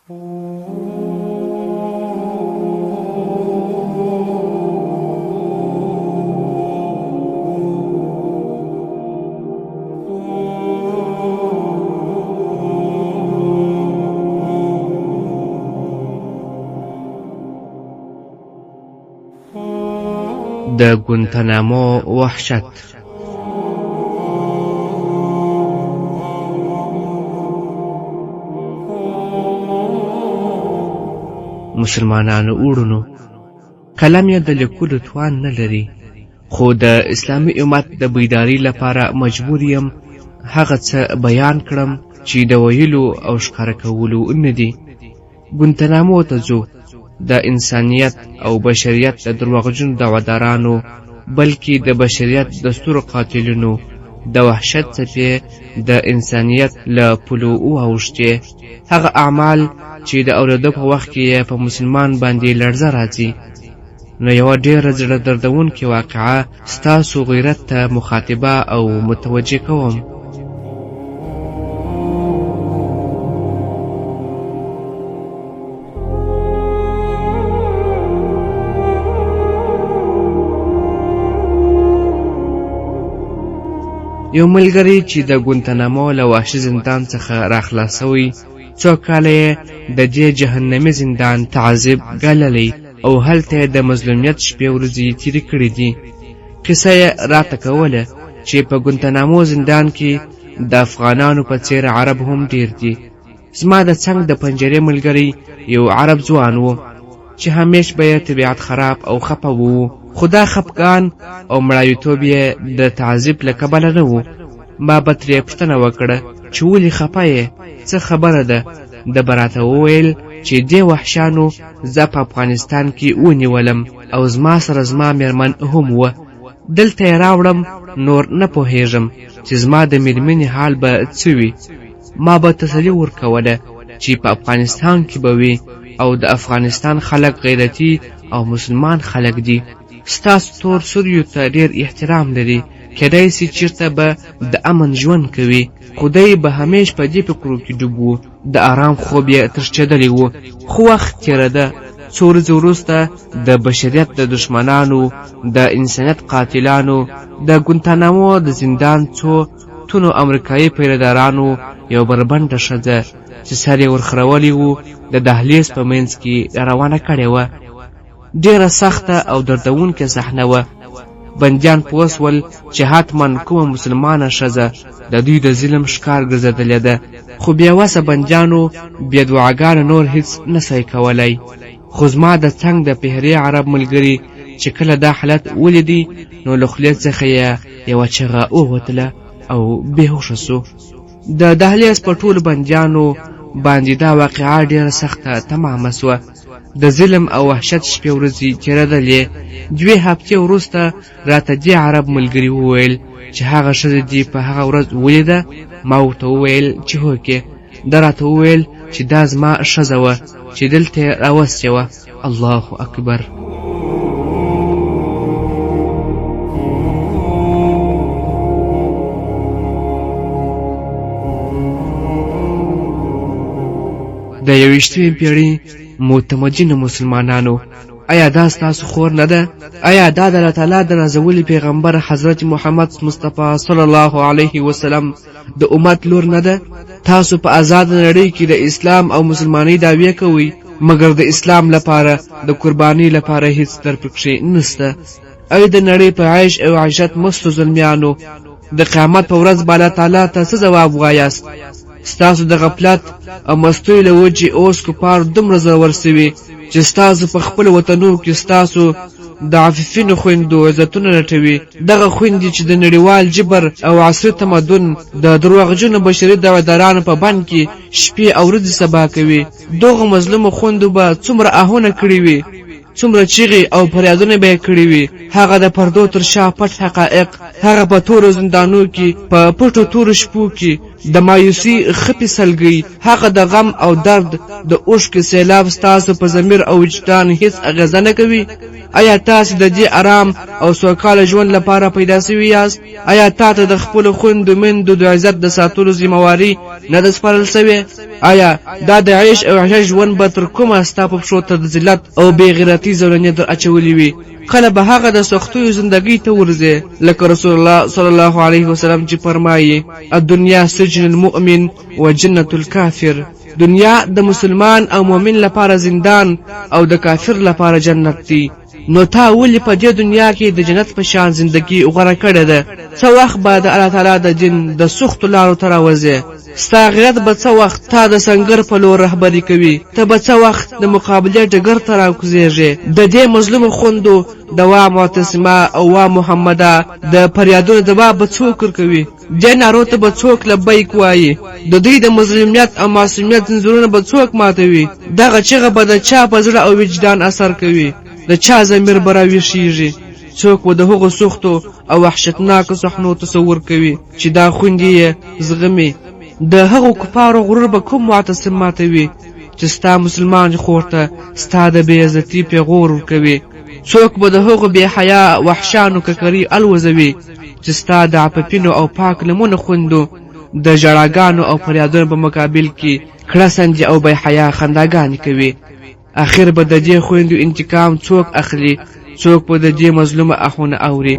د ګوانتانامو وحشت. مسلمانانو وروڼو، کلام یې د لیکلو توان نه لري، خو د اسلامي امت د بیداري لپاره مجبور یم هغه څه بیان کړم چې د ویلو او ښکاره کولو نه دي. ګوانتانامو ته ځو، د انسانیت او بشریت د دروغجنو دعوادارانو بلکې د بشریت د سترو قاتلینو د وحشت څپې د انسانیت له پلو واوښتې، هغه اعمال چې د اورېدو په وخت کې یې په مسلمان باندې لړزه راځي. نو یوه ډېره زړه دردونکې واقعه ستاسو غیرت ته مخاطبه او متوجه کوم. یو ملګری چې د ګوانتانامو له وحشي زندان څخه راخلاص شوی، څو کاله یې د دې جهنمي زندان تعذیب ګاللی او هلته یې د مظلومیت شپې ورځې تېرې کړې دي. قصه یې راته کوله چې په ګوانتانامو زندان کې د افغانانو په څېر عرب هم ډېر دي. زما د څنګ د پنجرې ملګری یو عرب ځوان و چې همیش به یې طبیعت خراب او خفه و، خو دا خفګان او مړاویتوب یې د تعذیب له کبله نه و. ما به ترې پوښتنه وکړه چې ولې خفه یې، څه خبره ده؟ ده به راته وویل چې دې وحشیانو زه په افغانستان کې ونیولم او زما سره زما مېرمن هم وه، دلته یې راوړم، نور نه پوهېږم چې زما د مېرمنې حال به څه وي. ما به تسلي ورکوله چې په افغانستان کې به وي او د افغانستان خلک غیرتي او مسلمان خلک دي، ستاسو تور سوریو ته ډېر احترام لري، کېدای سي چېرته به د امن ژوند کوي. خدای به همیش په دې فکرو کې ډوب و، د آرام خوب یې ترشېدلی و. خو وخت تېرېده، څو ورځې وروسته د بشریت د دښمنانو، د انسانیت قاتلانو د ګوانتانامو د زندان څو تونو امریکایي پیرهدارانو یو بربنډه ښځه چې سر یې ورخرولی و د دهلیز په منځ کې روانه کړې وه. ډېره سخته او دردونکې صحنه وه. بندیان پوه شول چې حتما کومه مسلمانه ښځه د دوی د ظلم ښکار ګرځېدلې ده، خو بېوسه بندیانو بې دعاګانو نور هېڅ نه شی کولی. خو زما د څنګ د پهرې عرب ملګري چې کله دا حالت ولیدی، نو له خولې څخه یې یوه چغه ووتله او بېهوښه سو. د دهلیز په ټولو بندیانو باندې دا واقعه ډېره سخته تمامه سوه. د ظلم او وحشت شپې ورځې تېرېدلې. 2 هفتې وروسته راته دې عرب ملګري وویل چې هغه ښځه دې په هغه ورځ ولیده؟ ما ورته وویل چې هوکې. ده راته وویل چې دا زما ښځه وه چې دلته یې راوستې وه. الله اکبر. د 21مې پیړۍ متمدنو مسلمانانو، آیا دا ستاسو خور نه ده؟ آیا دا د الله تعالی د نازولي پیغمبر حضرت محمد مصطفی صلی الله علیه وسلم د امت لور نه ده؟ تاسو په آزاد نړۍ کې د اسلام او مسلمانۍ دعوی کوئ، مګر د اسلام لپاره د قربانۍ لپاره هیڅ در پکښې نسته. ای د نړۍ په عیش او عیشت مستو ظلمیانو، د قیامت په ورځ به الله تعالی ته څه ځواب وایاست؟ ستاسو د غفلت او مستوی له وجې اوس کفار دومره زړور سوي چې ستاسو په خپل وطنونو کې ستاسو د عفیفینو خویندو عزتونه لټوي. دغه خویندې چې د نړیوال جبر او عصري تمدن د دروغجنو بشري دعوادارانو په بند کې شپې او ورځې سبا کوي. دغو مظلومو خویندو به څومره آهونه کړي وي څومره چیغې او فریادونه به یې کړي وي هغه د پردو تر شا پټ حقایق هغه په تورو زندانو کې په پټو تورو شپو کې د مایوسي خپې سلګۍ هغه د غم او درد د اوښکې سیلاب ستاسو په ضمیر او وجدان هیڅ اغېزه نه کوي آیا تاسو د دې آرام او سوکاله ژوند لپاره پیدا شوي یاست آیا تاسو د خپلو خویندو میندو د عزت د ساتلو ذمہواري نه ده سپارل شوې آیا دا د عیش او عشش ژوند به تر کومه ستا په پښو ته د ذلت او بې غیرتۍ زولنې در اچولې وي کله به هغه د سختیو زندګۍ ته ورځې لکه رسول الله صلی الله علیه وسلم چې فرمایي الدنیا سجن المؤمن و جنة الکافر دنیا د مسلمان او مؤمن لپاره زندان او د کافر لپاره جنت دی نو تا ولې په دې دنیا کې د جنت په شان زندگی غوره کړې ده څه وخت به د الله تعالی د دین د سختو لارو ته راوځې ستا غیرت به څه وخت تا د سنگر په لور رهبري کوي ته به څه وخت د مقابلې ډګر ته راکوزېږې د دې مظلومو خویندو د وا معتصمه او وا محمده د فریادونو ځواب به څوک ورکوي دې نارو ته به څوک لبیک وایي د دوی د مظلومیت او معصومیت ځنځیرونه به څوک ماتوي دغه چیغه به د چا په زړه او وجدان اثر کوي د چا ضمیر به راویښیږي څوک به د هغو سختو او وحشتناکو صحنو تصور کوي چې دا خویندې یې زغمي د هغو کفارو غرور به کوم معتصم ماتوي چې ستا مسلمان خور ته ستا د بې عزتي پیغور ورکوي څوک به د هغو بې حیا وحشانو ککري الوزوي چې ستا د عففینو او پاک لمنو خویندو د ژړاګانو او فریادونو په مقابل کې کړه سنجي او بې حیا خنداګانې کوي اخر به د دې خویندو انتقام څوک اخلي څوک به د دې مظلومه اخونه اوري